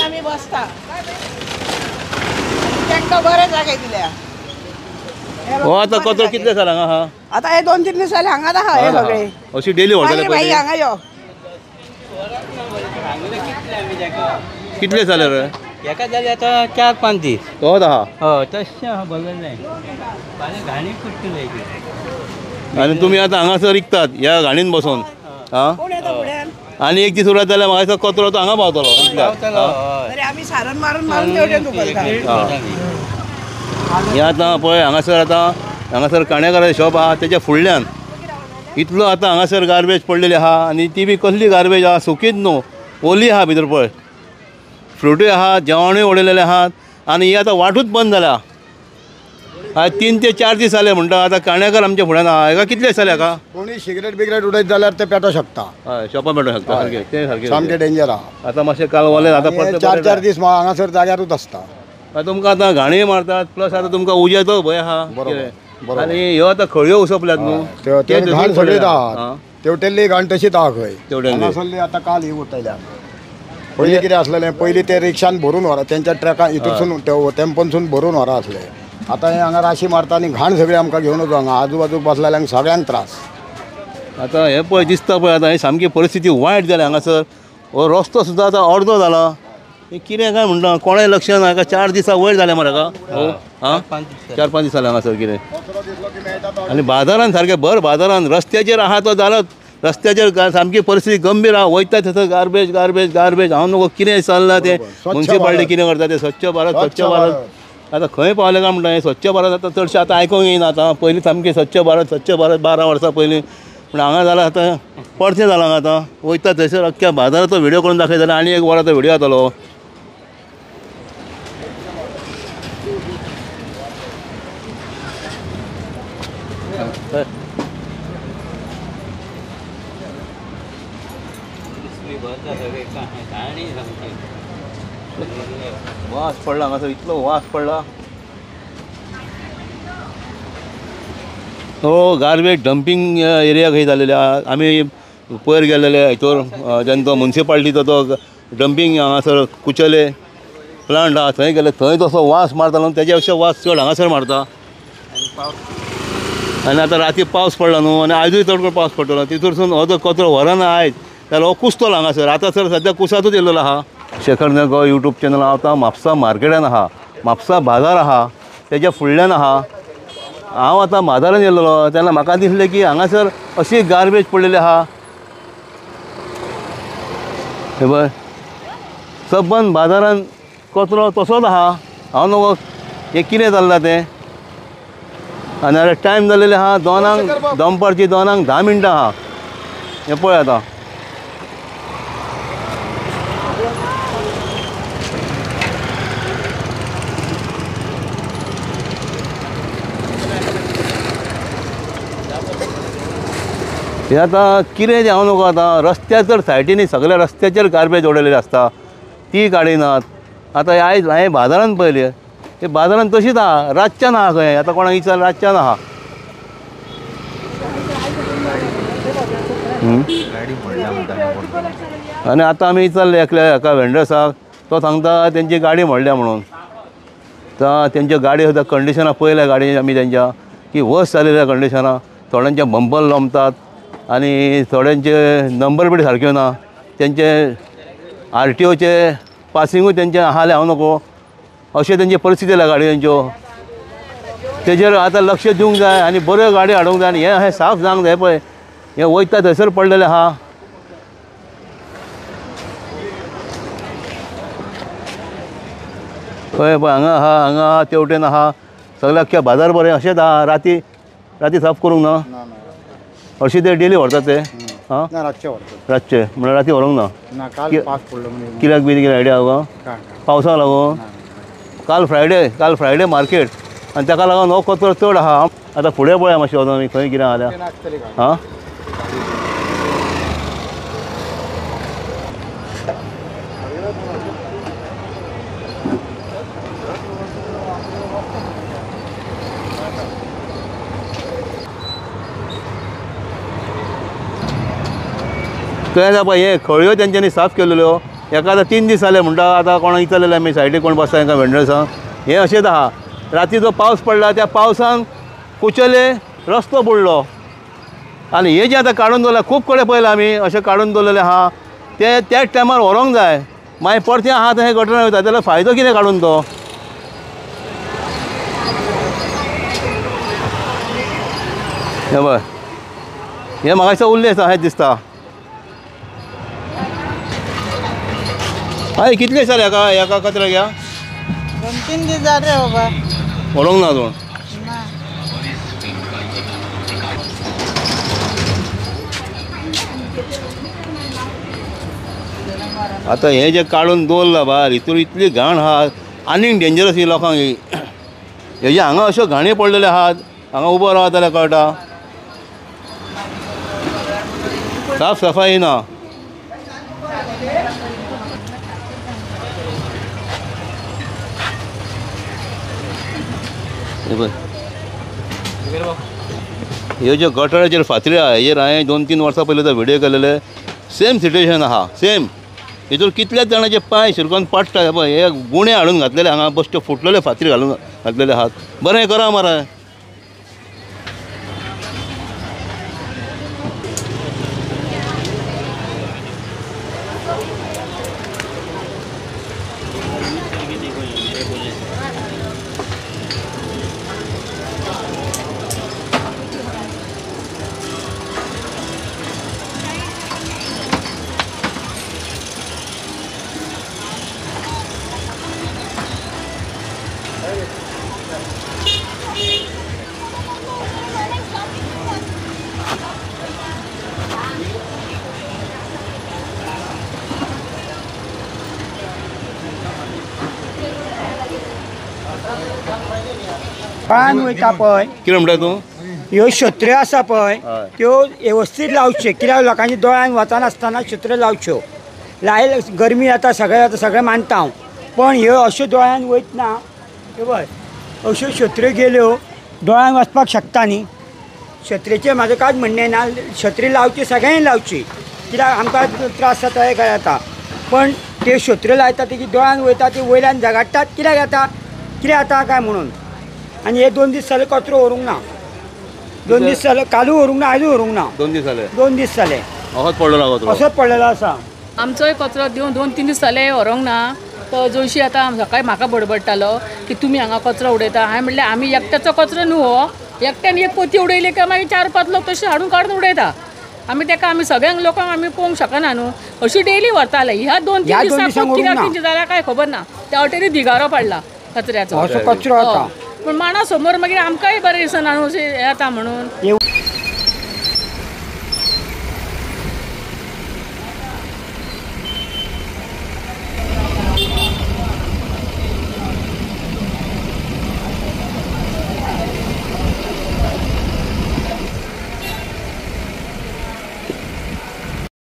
आम्ही बसता त्यांना बरे जागे दिल्या हो आता कचरो कितले दिसांक हा आता हे 2-3 दीस जाले हांगा आहा हे सगळे अशी डेली व्हरताले भाई हांगा यो कितले जाले रे एका जाले आता 4-5 दीस हो हा हो तशें हांव बघलें नाही फाल्यां घाणी कुट्टले आणि तुम्ही आता हांगासर विकतात ह्या गाडीन बसून हा कोण येता फुड्यान आणि एक दीस उरत जाल्यार म्हाका कचरो तो हांगा पावतलो तरी आम्ही सारण मारून तेवढ्यान उकलता हे आतां पळय हांगासर काणेकाराचें शॉप आहा तेच्या फुडल्यान इतलो आतां हांगासर गार्बेज पडलेली आहा आणि ती बी कसली गार्बेज आहा सुकीच न्हू ओली आहा भितर पळय फ्रुटूय आहा जेवणूय उडयलेलें आहात आणि ही आतां वाटूच बंद जाल्या 3 ते 4 दीस जाले म्हणटा आतां काणेकार आमच्या फुड्यान आहा हेका कितले दीस जाले हाका कोणी सिगरेट बिगरेट उडयत जाल्यार ते पेटो शकता हय शॉपार पेटोवंक शकता सारकें तें सारकें सामकें डेंजर आहा आतां मातशें काल वलें आतां परत 4-4 दीस हांगासर जाग्यारूच आसता तुमकां आतां घाणी मारतात प्लस आतां तुमकां उजेचो भंय आहा आणि ह्यो आतां खळयो उसपल्यात न्हू ते घाण सगळीच आहा तेवटेल्ली घाण तशीच आहा खंय हांगासरली आतां काल ही उरतल्या पयलीं कितें आसलेलें पयलीं ते रिक्षान भरून व्हरा तेंच्या ट्रॅकान हितूनसून टेम्पोनसून भरून व्हरा आसले आतां हे हांगा राशी मारता आनी घाण सगळी आमकां घेवन वचूं हांगा आजूबाजूक बसलेल्यांक सगळ्यांक त्रास आतां हे पळय दिसता पळय आतां ही सामकी परिस्थिती वायट जाल्या हांगासर हो रस्तो सुद्दां आतां अर्दो जाला हे कितें काय म्हणटा कोणें लक्ष ना हाका 4 दिसा वयर जाले मरे हाका हां 4-5 दीस जाले हांगासर कितें आनी बाजारान सारकें भर बाजारान रस्त्याचेर आहा तो जालोच रस्त्याचेर सामकी परिस्थिती गंभीर आहा वयता थंय गार्बेज गार्बेज गार्बेज हांव नको कितें चल्लां तें म्युन्सिपाल्टी कितें करता तें स्वच्छ भारत आतां खंय पावलें काय म्हणटा हें स्वच्छ भारत आतां चडशें आतां आयकूंक येना आतां पयलीं सामकें स्वच्छ भारत 12 वर्सां पयलीं पूण हांगा जाल्यार आतां परतें जालां आतां वयता थंयसर अख्ख्या बाजाराचो व्हिडियो करून दाखयता जाल्यार आनी एक वराचो व्हिडियो जातलो वास पडला हांगासर इतलो वास पडला हो गार्बेज डंपिंग एरिया खंय जालेले आहा आमी पयर गेलेले हितूर जेन्ना तो म्युन्सिपाल्टीचो तो डंपिंग हांगासर कुचले प्लांट आहा थंय गेले थंय तसो वास मारतालो तेज्या पेक्षा वास चड हांगासर मारता आनी आतां राती पावस पडला न्हू आनी आयजूय चड करून पावस पडटलो तितूरसून हो जो कचरो व्हरना आयज जाल्यार हो कुसतलो हांगासर आतां सर सद्या कुसातूच येयलेलो आहा शेखर नायक यूट्यूब चॅनल आतां म्हापसा मार्केटान आहा म्हापसा बाजार आहा तेज्या फुडल्यान आहा हांव आतां बाजारान येयलेलो तेन्ना म्हाका दिसलें की हांगासर अशी गार्बेज पडलेली आहा हे पळय सबंद बाजारान कचरो तसोच आहा हांव नको हें कितें जाल्लां तें आनी आतां टायम जाल्लेले आहा 2 दनपारची 2:10 मिनटां आहा हें पळय आतां हे आतां कितें हांव नको आतां रस्त्याचेर सायडीनी सगळ्या रस्त्याचेर गार्बेज उडयलेली आसता ती काडिनात आतां आयज हांवें बाजारान पळयलें ते बाजारान तशीच आहा रातच्यान आहा खंय आतां कोणाक विचार रातच्यान आहा आनी आतां आमी विचारले एकल्या एका वेंडर्साक तो सांगता तेंची गाडी मोडल्या म्हणून तेंच्यो गाडी सुद्दां कंडिशनां पळयल्या गाडी आमी तेंच्या की वर्स जालेल्या कंडिशनां थोड्यांचे बंपर लोंबतात आनी थोड्यांचे नंबर प्लेट सारक्यो ना तेंचे RTOचे पासिंगूय तेंचें आहालें हांव नको अशें तेंची परिस्थिती जाल्या गाडयांच्यो तेजेर आतां लक्ष दिवंक जाय आनी बऱ्यो गाडी हाडूंक जाय आनी हें साफ जावंक जाय पळय हें वयता थंयसर पडलेलें आहा पळय पळय हांगा आहा तेवटेन आहा सगळें अख्खें बाजार बरें अशेंच आहा राती साफ करूंक ना हरशीं ते डेली व्हरतात ते हां रातचे म्हणल्यार राती व्हरूंक ना कित्याक बी कितें आयडिया आहा पावसाक लागून काल फ्रायडे मार्केट आनी ताका लागून हो कचरो चड आहा आतां फुडें पळया मातशें वचून आमी खंय कितें जाल्यार हां कळ्ळें ना पळय हे खळयो तेंच्यांनी साफ केल्ल्यो एका आतां 3 दीस जाले म्हणटा आतां कोणा इतलेले आमी सायडीक कोण बसता तांकां वेंडर्सां हें अशेंच आहा राती जो पावस पडला त्या पावसान कुचले रस्तो बुडलो आनी हे जें आतां काडून दवरला खूब कडेन पळयलां आमी अशें काडून दवरलेलें आहा ते त्याच टायमार व्हरोंक जाय मागीर परतें आहा थंय गटरान वयता जाल्यार फायदो कितें काडून तो हे पळय हे म्हाका दिसता उरलें आसा हें दिसता हय कितले जाले एका कचऱ्याक या 2-3 दीस जाले बाबा व्हरोंक ना अजून आतां हें जें काडून दवरलां भायर हितून इतली घाण आहा आनीक डेंजरस ही लोकांक हेजे हांगा अश्यो घाणी पडलेल्यो आहात हांगा उबो रावत जाल्यार कळटा साफ सफाई ना ह्यो ज्यो गटाराचेर फातरी आहा हेजेर हांवें 2-3 वर्सां पयलीं तो व्हिडियो केलेले सेम सिट्युएशन आहा सेम हितूर कितल्याच जाणांचे पांय शिरकोन पडटा पळय हे गुणे हाडून घातलेले हांगा बश्ट्यो फुटलेले फातरी घालून घातलेले आहात बरें करा मरे पान वयता पळय कितें म्हणटा तूं ह्यो छत्र्यो आसा पळय हय. त्यो वेवस्थीत लावच्यो कित्याक लोकांच्या दोळ्यांक वताना आसतना छत्र्यो लावच्यो लायल गरमी जाता सगळें मानता हांव पण ह्यो अश्यो दोळ्यान वयतना ह्यो पळय अश्यो छत्र्यो गेल्यो दोळ्यांक वचपाक शकता न्ही छत्रेचें म्हाजें कांयच म्हणणें ना छत्री लावची सगळ्यांनी लावची कित्याक आमकां त्रास जाता हे काय जाता पण त्यो छत्र्यो लायता तेजी दोळ्यांक वयता ती वयल्यान झगडटात कित्याक जाता काय म्हणून आनी हे 2 दीस जाले कचरो व्हरूंक ना 2 दीस जाले कालू व्हरूंक ना आयजू व्हरूंक ना 2 दीस जाले 2 दीस जाले असोच पडलो कचरो असोच पडलेलो आसा आमचोय कचरो दिवन 2-3 दीस जाले व्हरोंक ना तो जोशी आतां सकाळीं म्हाका बडबडटालो की तुमी हांगा कचरो उडयता हांवें म्हणलें आमी एकट्याचो कचरो न्हू हो एकट्यान एक पोती उडयली काय मागीर 4-5 लोक तशें हाडून काडून उडयता आमी सगळ्यांक लोकांक आमी पळोवंक शकना न्हू अशी डेली व्हरताले ह्या 2-3 दिसांक कित्याक जाल्यार काय खबर ना त्या वाटेरी दिगारो पडला कचऱ्याचो असो कचरो आता पण माणा समोर मागीर आमकांय बरें दिसना न्हू अशें येता म्हणून